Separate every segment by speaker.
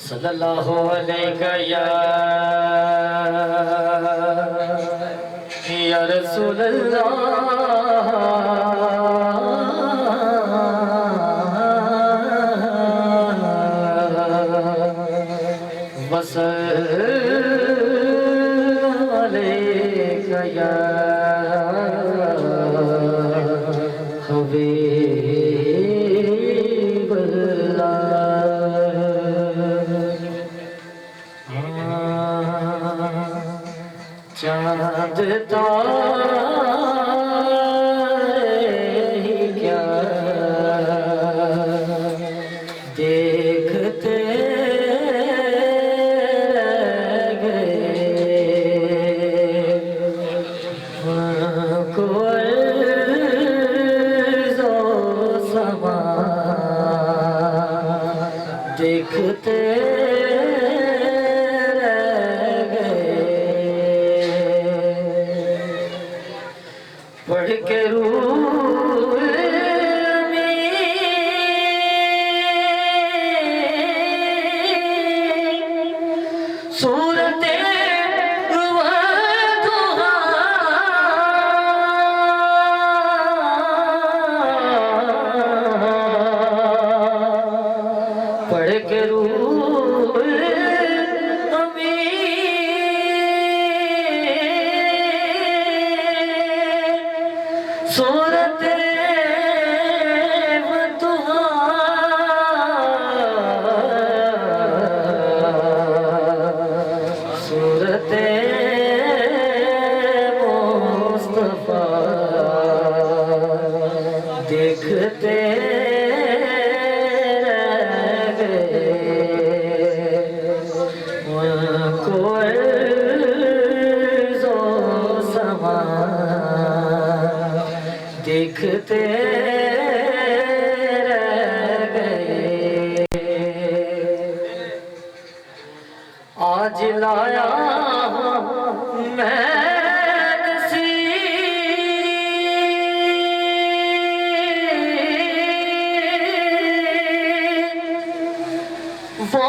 Speaker 1: सल्लल्लाहु अलैहि या रसूल अल्लाह वसल्लम अलैका या चाँद तारे क्या देखते गए कोई समा देखते पढ़ के रूह में सूरत पढ़ के रूह सूरत सूरत मुस्तफा देखते कोई समा देखते रह गए। आज लाया मैं वो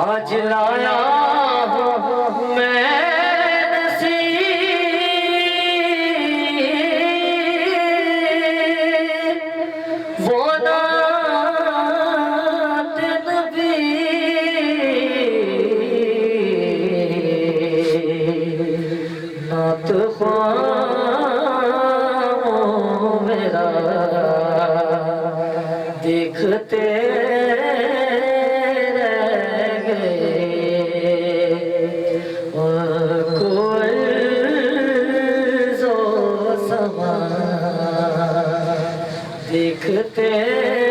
Speaker 1: आज लाया मैं नसीब वो नात नबी नात ख्वाबों मेरा देखते देखते